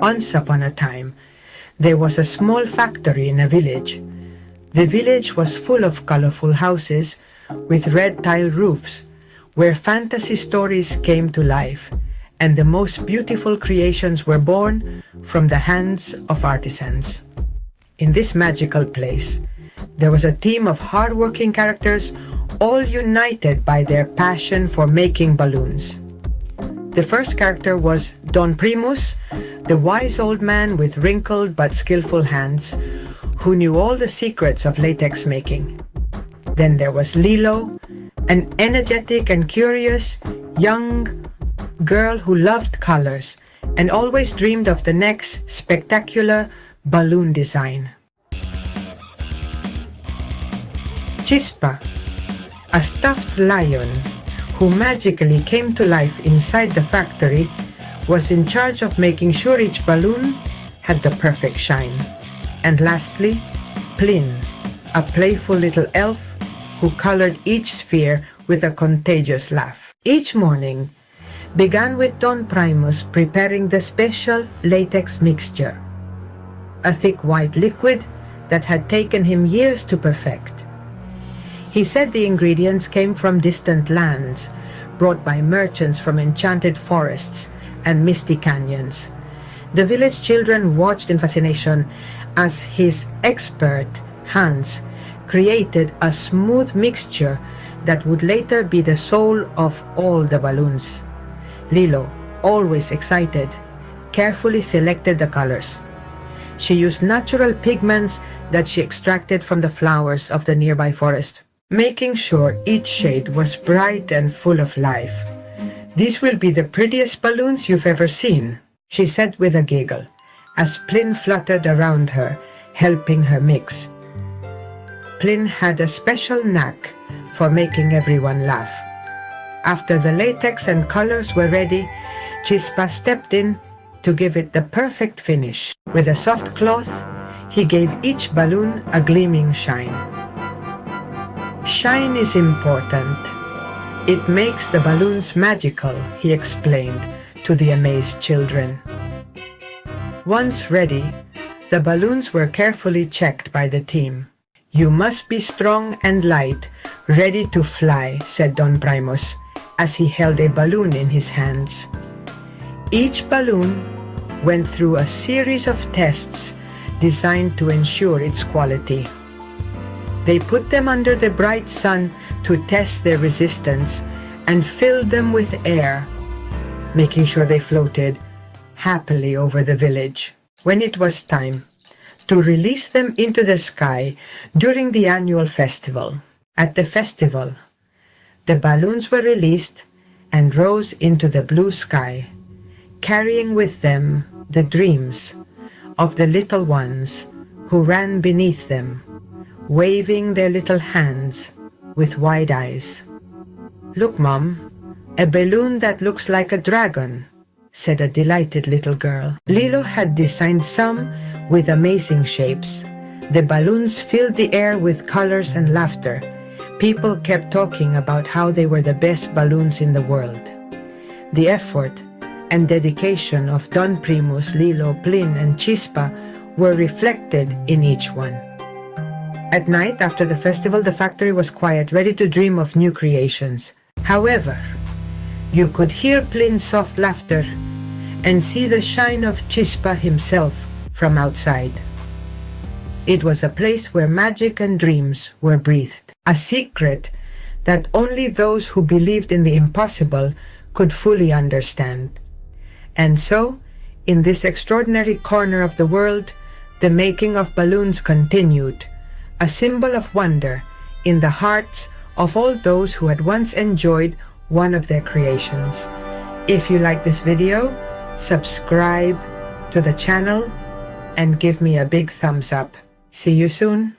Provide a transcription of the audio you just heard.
Once upon a time, there was a small factory in a village. The village was full of colorful houses with red tile roofs, where fantasy stories came to life, and the most beautiful creations were born from the hands of artisans. In this magical place, there was a team of hardworking characters, all united by their passion for making balloons. The first character was Don Primus, the wise old man with wrinkled but skillful hands, who knew all the secrets of latex making. Then there was Lilo, an energetic and curious young girl who loved colors and always dreamed of the next spectacular balloon design. Chispa, a stuffed lion who magically came to life inside the factory, was in charge of making sure each balloon had the perfect shine. And lastly, Plin, a playful little elf who colored each sphere with a contagious laugh. Each morning began with Don Primus preparing the special latex mixture, a thick white liquid that had taken him years to perfect. He said the ingredients came from distant lands, brought by merchants from enchanted forests and misty canyons. The village children watched in fascination as his expert hands created a smooth mixture that would later be the soul of all the balloons. Lilo, always excited, carefully selected the colors. She used natural pigments that she extracted from the flowers of the nearby forest, making sure each shade was bright and full of life. "These will be the prettiest balloons you've ever seen," she said with a giggle, as Plin fluttered around her, helping her mix. Plin had a special knack for making everyone laugh. After the latex and colors were ready, Chispa stepped in to give it the perfect finish. With a soft cloth, he gave each balloon a gleaming shine. "Shine is important. It makes the balloons magical," he explained to the amazed children. Once ready, the balloons were carefully checked by the team. "You must be strong and light, ready to fly," said Don Primus, as he held a balloon in his hands. Each balloon went through a series of tests designed to ensure its quality. They put them under the bright sun to test their resistance and filled them with air, making sure they floated happily over the village. When it was time to release them into the sky during the annual festival. At the festival, the balloons were released and rose into the blue sky, carrying with them the dreams of the little ones who ran beneath them, waving their little hands with wide eyes. "Look, Mom, a balloon that looks like a dragon," said a delighted little girl. Lilo had designed some with amazing shapes. The balloons filled the air with colors and laughter. People kept talking about how they were the best balloons in the world. The effort and dedication of Don Primus, Lilo, Plin, and Chispa were reflected in each one. At night, after the festival, the factory was quiet, ready to dream of new creations. However, you could hear Plin's soft laughter and see the shine of Chispa himself from outside. It was a place where magic and dreams were breathed, a secret that only those who believed in the impossible could fully understand. And so, in this extraordinary corner of the world, the making of balloons continued, a symbol of wonder in the hearts of all those who had once enjoyed one of their creations. If you like this video, subscribe to the channel and give me a big thumbs up. See you soon.